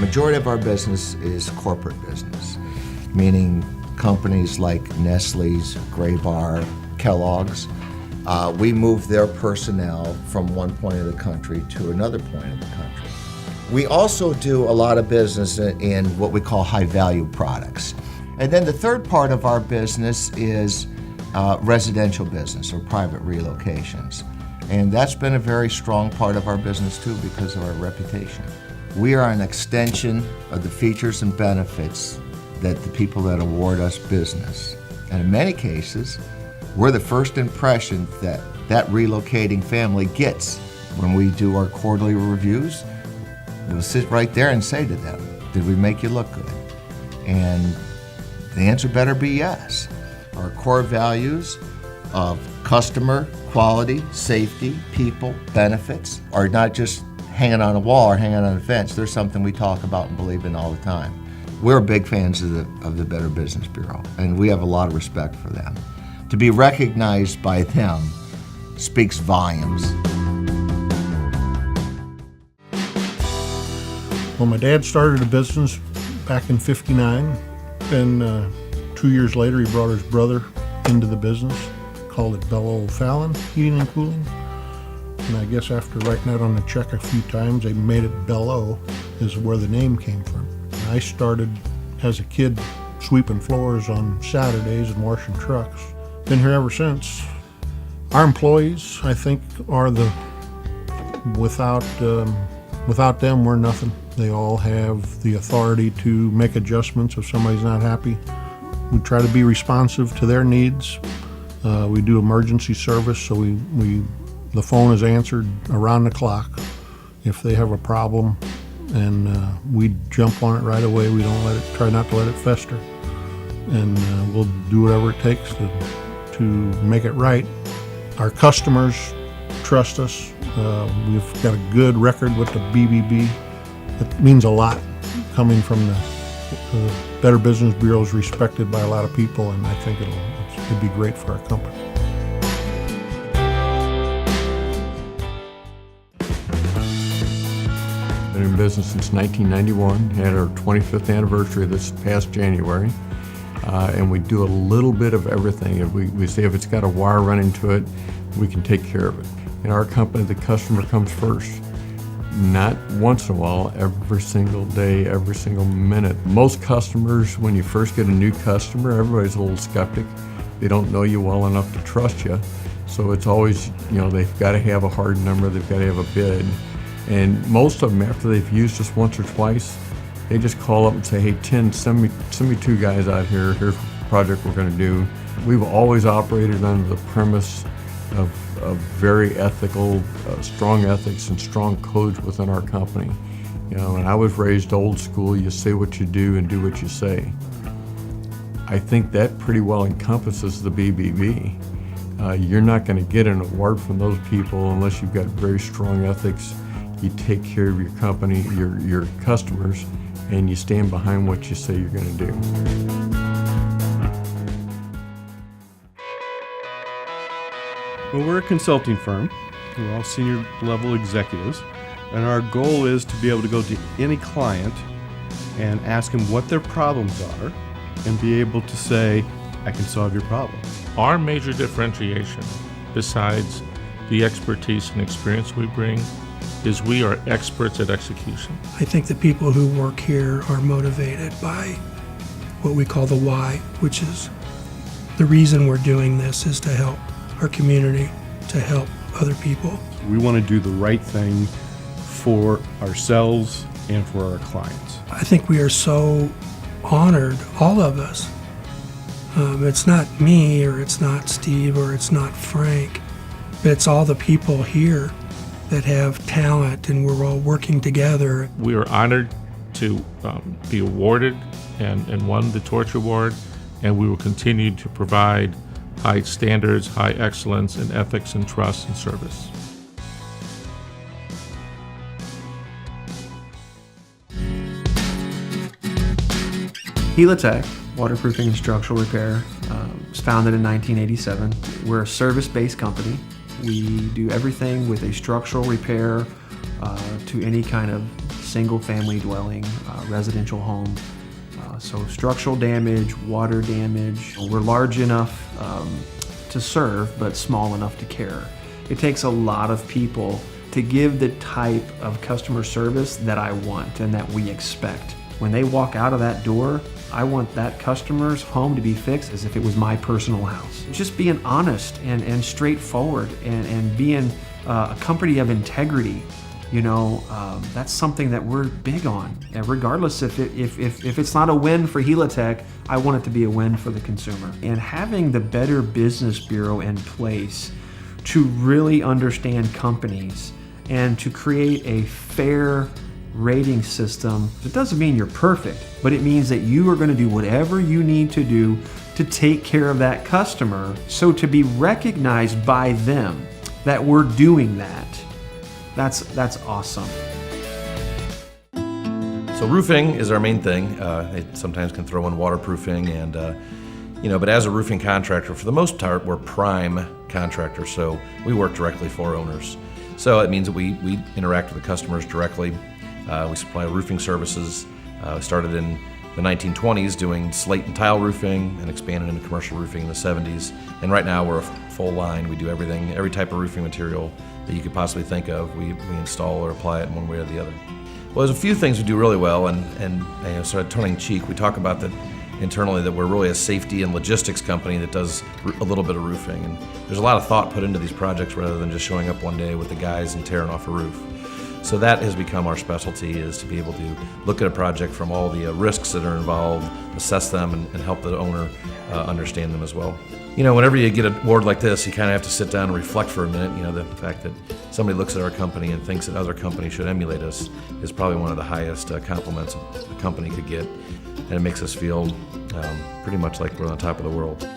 majority of our business is corporate business, meaning companies like Nestle's, Graybar, Kellogg's. We move their personnel from one point of the country to another point of the country. We also do a lot of business in what we call high-value products. And then the third part of our business is residential business or private relocations. And that's been a very strong part of our business too because of our reputation. We are an extension of the features and benefits that the people that award us business. And in many cases, we're the first impression that that relocating family gets. When we do our quarterly reviews, we'll sit right there and say to them, did we make you look good? And the answer better be yes. Our core values of customer, quality, safety, people, benefits are not just hanging on a wall or hanging on a fence. They're something we talk about and believe in all the time. We're big fans of the Better Business Bureau, and we have a lot of respect for them. To be recognized by them speaks volumes. Well, my dad started a business back in '59, and 2 years later he brought his brother into the business, called it Bell Fallon Heating and Cooling. And I guess after writing that on the check a few times, they made it Bello, is where the name came from. And I started as a kid sweeping floors on Saturdays and washing trucks. Been here ever since. Our employees, I think, are without them, we're nothing. They all have the authority to make adjustments if somebody's not happy. We try to be responsive to their needs. We do emergency service, so the phone is answered around the clock if they have a problem, and we jump on it right away. We don't try not to let it fester, and we'll do whatever it takes to make it right. Our customers trust us. We've got a good record with the BBB. It means a lot coming from the Better Business Bureau is respected by a lot of people, and I think it'd be great for our company. Been in business since 1991, had our 25th anniversary this past January, and we do a little bit of everything. If we say if it's got a wire running to it, we can take care of it. In our company, the customer comes first. Not once in a while, every single day, every single minute. Most customers, when you first get a new customer, everybody's a little skeptic. They don't know you well enough to trust you. So it's always, they've got to have a hard number, they've got to have a bid. And most of them, after they've used us once or twice, they just call up and say, hey, Tim, send me 2 guys out here. Here's the project we're going to do. We've always operated under the premise of very ethical, strong ethics and strong codes within our company. And I was raised old school, you say what you do and do what you say. I think that pretty well encompasses the BBB. You're not going to get an award from those people unless you've got very strong ethics, you take care of your company, your customers, and you stand behind what you say you're going to do. Well, we're a consulting firm. We're all senior level executives, and our goal is to be able to go to any client and ask them what their problems are and be able to say, I can solve your problem. Our major differentiation, besides the expertise and experience we bring, is we are experts at execution. I think the people who work here are motivated by what we call the why, which is the reason we're doing this is to help our community, to help other people. We want to do the right thing for ourselves and for our clients. I think we are so honored, all of us. It's not me, or it's not Steve, or it's not Frank, but it's all the people here that have talent, and we're all working together. We are honored to be awarded and won the Torch Award, and we will continue to provide high standards, high excellence in ethics and trust and service. Helitech, waterproofing and structural repair, was founded in 1987. We're a service-based company. We do everything with a structural repair to any kind of single-family dwelling, residential home. So structural damage, water damage. We're large enough to serve, but small enough to care. It takes a lot of people to give the type of customer service that I want and that we expect. When they walk out of that door, I want that customer's home to be fixed as if it was my personal house. Just being honest and straightforward and being a company of integrity. That's something that we're big on. And regardless if it's not a win for Helitech, I want it to be a win for the consumer. And having the Better Business Bureau in place to really understand companies and to create a fair rating system, it doesn't mean you're perfect, but it means that you are going to do whatever you need to do to take care of that customer. So to be recognized by them that we're doing that, that's awesome. So roofing is our main thing. It sometimes can throw in waterproofing and, but as a roofing contractor, for the most part, we're prime contractors, so we work directly for owners. So it means that we interact with the customers directly. We supply roofing services. We started in the 1920s doing slate and tile roofing and expanded into commercial roofing in the 70s. And right now we're a full line. We do everything, every type of roofing material that you could possibly think of. We install or apply it in one way or the other. Well, there's a few things we do really well, and sort of tongue in cheek, we talk about that internally, that we're really a safety and logistics company that does a little bit of roofing. And there's a lot of thought put into these projects rather than just showing up one day with the guys and tearing off a roof. So that has become our specialty, is to be able to look at a project from all the risks that are involved, assess them, and help the owner understand them as well. Whenever you get an award like this, you kind of have to sit down and reflect for a minute. The fact that somebody looks at our company and thinks that other companies should emulate us is probably one of the highest compliments a company could get, and it makes us feel pretty much like we're on top of the world.